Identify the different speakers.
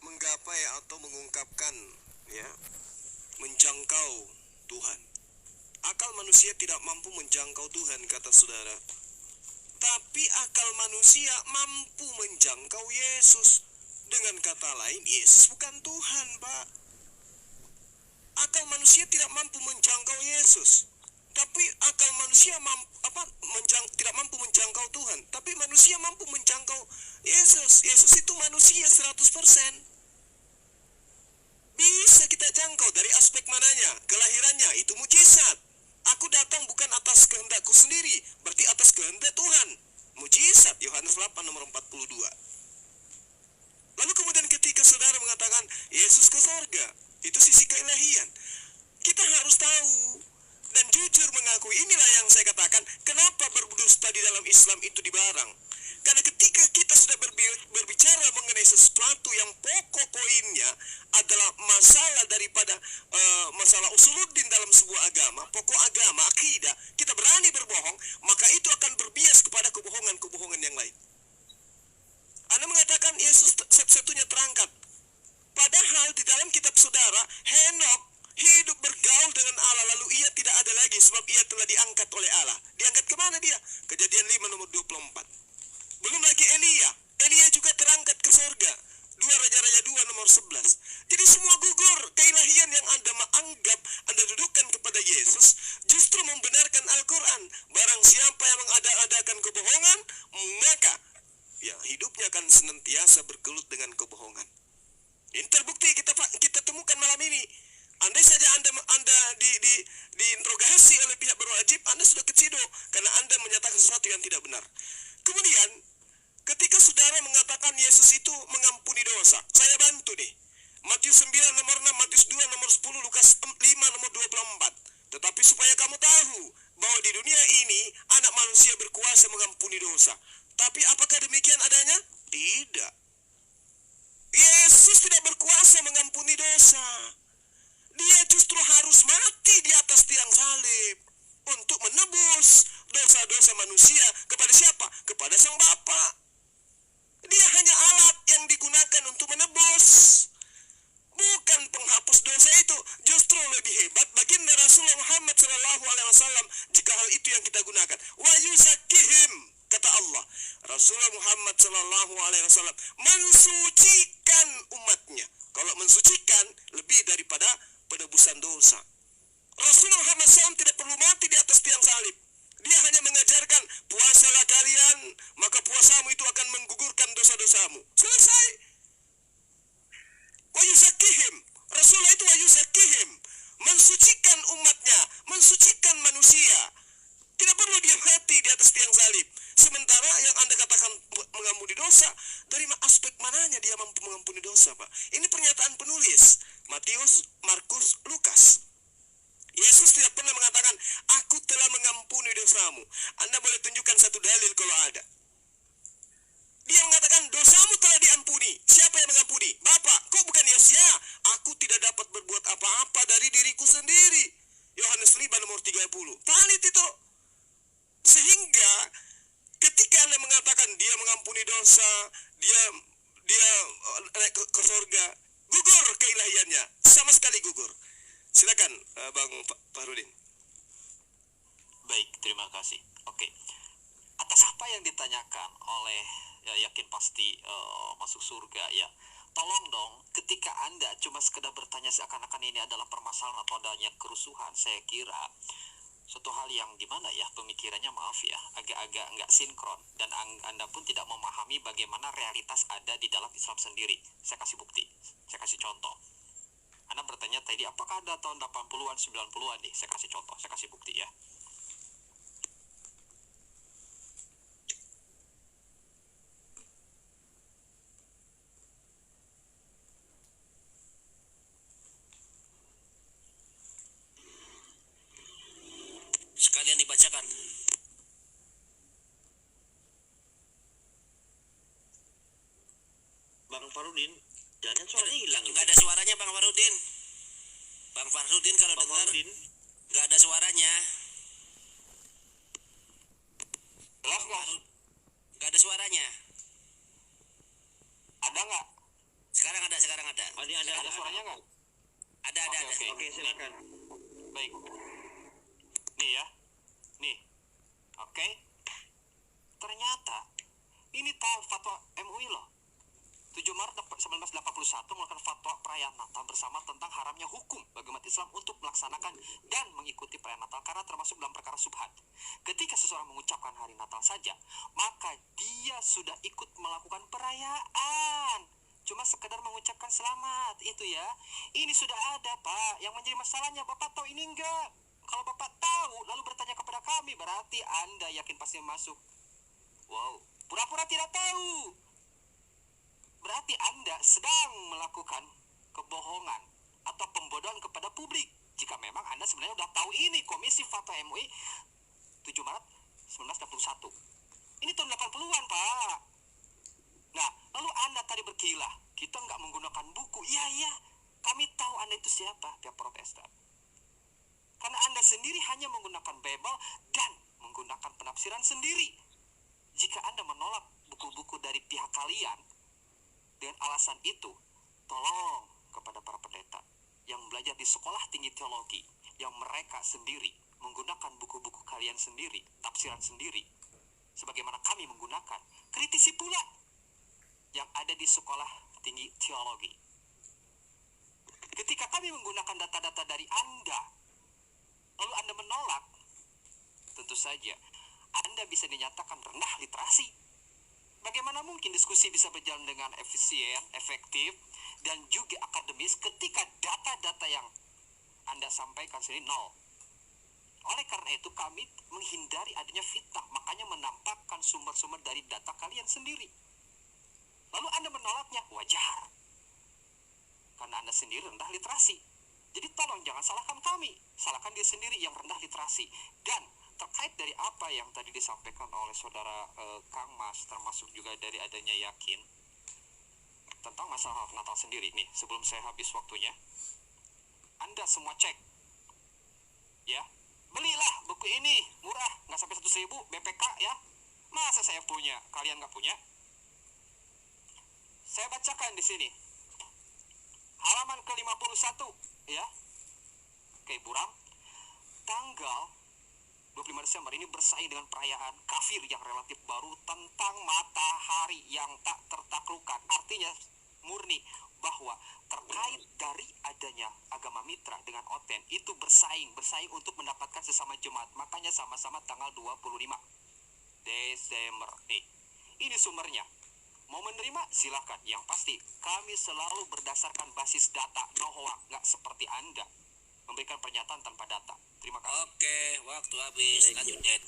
Speaker 1: menggapai atau mengungkapkan, ya, menjangkau Tuhan. Akal manusia tidak mampu menjangkau Tuhan, kata saudara. Tapi akal manusia mampu menjangkau Yesus. Dengan kata lain, Yesus bukan Tuhan, Pak. Akal manusia tidak mampu menjangkau Yesus. Tapi akal manusia tidak mampu menjangkau Tuhan. Tapi manusia mampu menjangkau Yesus. Yesus itu manusia 100%. Bisa kita jangkau dari aspek mananya? Kelahirannya itu mujizat. Aku datang bukan atas kehendakku sendiri, berarti atas kehendak Tuhan. Mujizat, Yohanes 8 nomor 42. Lalu kemudian ketika saudara mengatakan Yesus ke sorga, itu sisi keilahian. Kita harus tahu dan jujur mengakui. Inilah yang saya katakan, kenapa berdusta di dalam Islam itu dilarang. Karena ketika kita sudah berbicara mengenai sesuatu yang pokok poinnya adalah masalah daripada masalah usuluddin dalam sebuah agama, pokok agama, akidah, kita berani berbohong, maka itu akan berbias kepada kebohongan-kebohongan yang lain. Anda mengatakan Yesus satu-satunya terangkat. Padahal di dalam kitab saudara, Henok hidup bergaul dengan Allah, lalu ia tidak ada lagi sebab ia telah diangkat oleh Allah. Diangkat kemana dia? Kejadian 5 nomor 24. Belum lagi Elia juga terangkat ke surga. 2 Raja-Raja 2 nomor 11. Jadi semua gugur. Keilahian yang Anda menganggap Anda dudukkan kepada Yesus justru membenarkan Al-Quran. Barang siapa yang mengada-adakan kebohongan, maka ya hidupnya akan senantiasa bergelut dengan kebohongan. Ini terbukti kita temukan malam ini. Andai saja Anda diinterogasi oleh pihak berwajib, Anda sudah keciduk karena Anda menyatakan sesuatu yang tidak benar. Kemudian ketika saudara mengatakan Yesus itu mengampuni dosa, saya bantu nih. Matius 9 nomor 6, Matius 2 nomor 10, Lukas 5 nomor 24. Tetapi supaya kamu tahu bahwa di dunia ini anak manusia berkuasa mengampuni dosa. Tapi apakah demikian adanya? Tidak. Yesus tidak berkuasa mengampuni dosa. Dia justru harus mati di atas tiang salib untuk menebus dosa-dosa manusia. Kepada siapa? Kepada Sang Bapa. Dia hanya alat yang digunakan untuk menebus, bukan penghapus dosa. Itu justru lebih hebat baginda Rasulullah Muhammad SAW jika hal itu yang kita gunakan. Wa yuzakihim, kata Allah. Rasulullah Muhammad SAW mensucikan umatnya. Kalau mensucikan lebih daripada penebusan dosa. Rasulullah Muhammad SAW tidak perlu mati di atas tiang salib. Dia hanya mengajarkan, puasalah kalian, maka puasamu itu akan menggugurkan dosa-dosamu. Selesai. Wa yuzakihim. Rasulullah itu wa yuzakihim, mensucikan umatnya, mensucikan manusia. Tidak perlu dia mati di atas tiang salib. Sementara yang Anda katakan mengampuni dosa, dari aspek mananya dia mampu mengampuni dosa, Pak? Ini pernyataan penulis, Matius, Markus, Lukas. Yesus tidak pernah mengatakan, aku telah mengampuni dosamu. Anda boleh tunjukkan satu dalil kalau ada. Dia mengatakan, dosamu telah diampuni. Siapa yang mengampuni? Bapa. Kok bukan Yesaya? Aku tidak dapat berbuat apa-apa dari diriku sendiri. Yohanes 5 nomor 30. Valid itu. Sehingga ketika Anda mengatakan dia mengampuni dosa, dia naik ke surga, gugur keilahiannya, sama sekali gugur. Silakan Bang Fahrudin.
Speaker 2: Baik, terima kasih. Oke. Atas apa yang ditanyakan oleh yakin pasti masuk surga ya. Tolong dong, ketika Anda cuma sekedar bertanya seakan-akan ini adalah permasalahan atau adanya kerusuhan, saya kira suatu hal yang gimana ya, pemikirannya maaf ya, agak-agak nggak sinkron, dan Anda pun tidak memahami bagaimana realitas ada di dalam Islam sendiri. Saya kasih bukti, saya kasih contoh. Anda bertanya tadi, apakah ada tahun 80-an, 90-an nih? Saya kasih contoh, saya kasih bukti ya.
Speaker 1: Sekalian dibacakan. Bang Fahrudin, jangan suaranya hilang. Nggak ada suaranya Bang Fahrudin. Bang Fahrudin kalau dengar nggak ada suaranya. Nggak ada suaranya.
Speaker 3: Ini ada
Speaker 2: suaranya nggak?
Speaker 3: Ada.
Speaker 2: Oke.
Speaker 3: Oke, silakan.
Speaker 2: Baik. Nih ya. Nih. Oke. Ternyata ini tahu fatwa MUI loh. 7 Maret 1981 mengeluarkan fatwa perayaan Natal bersama tentang haramnya hukum bagi umat Islam untuk melaksanakan dan mengikuti perayaan Natal karena termasuk dalam perkara subhat. Ketika seseorang mengucapkan hari Natal saja, maka dia sudah ikut melakukan perayaan. Cuma sekedar mengucapkan selamat, itu ya. Ini sudah ada, Pak. Yang menjadi masalahnya, Bapak tahu ini enggak? Kalau Bapak tahu, lalu bertanya kepada kami, berarti Anda yakin pasti masuk. Wow, pura-pura tidak tahu. Berarti Anda sedang melakukan kebohongan atau pembodohan kepada publik. Jika memang Anda sebenarnya sudah tahu ini, Komisi Fatwa MUI 7 Maret 1961. Ini tahun 80-an, Pak. Nah, lalu Anda tadi berkilah, kita nggak menggunakan buku. Iya, kami tahu Anda itu siapa, pihak Protestan. Karena Anda sendiri hanya menggunakan Bible dan menggunakan penafsiran sendiri. Jika Anda menolak buku-buku dari pihak kalian, dengan alasan itu, tolong kepada para pendeta yang belajar di sekolah tinggi teologi, yang mereka sendiri menggunakan buku-buku kalian sendiri, tafsiran sendiri, sebagaimana kami menggunakan, kritisi pula yang ada di sekolah tinggi teologi. Ketika kami menggunakan data-data dari Anda, lalu Anda menolak, tentu saja Anda bisa dinyatakan rendah literasi. Bagaimana mungkin diskusi bisa berjalan dengan efisien, efektif, dan juga akademis ketika data-data yang Anda sampaikan sendiri nol? Oleh karena itu kami menghindari adanya fitnah, makanya menampakkan sumber-sumber dari data kalian sendiri. Lalu Anda menolaknya, wajar. Karena Anda sendiri rendah literasi. Jadi tolong jangan salahkan kami, salahkan diri sendiri yang rendah literasi. Dan terkait dari apa yang tadi disampaikan oleh saudara Kang Mas, termasuk juga dari adanya yakin tentang masalah Natal sendiri nih, sebelum saya habis waktunya, Anda semua cek ya, belilah buku ini murah, nggak sampai 100.000 BPK ya. Masa saya punya, kalian nggak punya? Saya bacakan di sini halaman ke-51 ya. Oke, buram, tanggal 25 Desember ini bersaing dengan perayaan kafir yang relatif baru tentang matahari yang tak tertaklukkan. Artinya murni bahwa terkait dari adanya agama mitra dengan Oten itu bersaing untuk mendapatkan sesama jemaat. Makanya sama-sama tanggal 25 Desember. Ini sumbernya. Mau menerima silahkan. Yang pasti kami selalu berdasarkan basis data, no hoax, nggak seperti Anda memberikan pernyataan tanpa data. Terima kasih.
Speaker 3: Oke, waktu habis. Lanjut, Jet.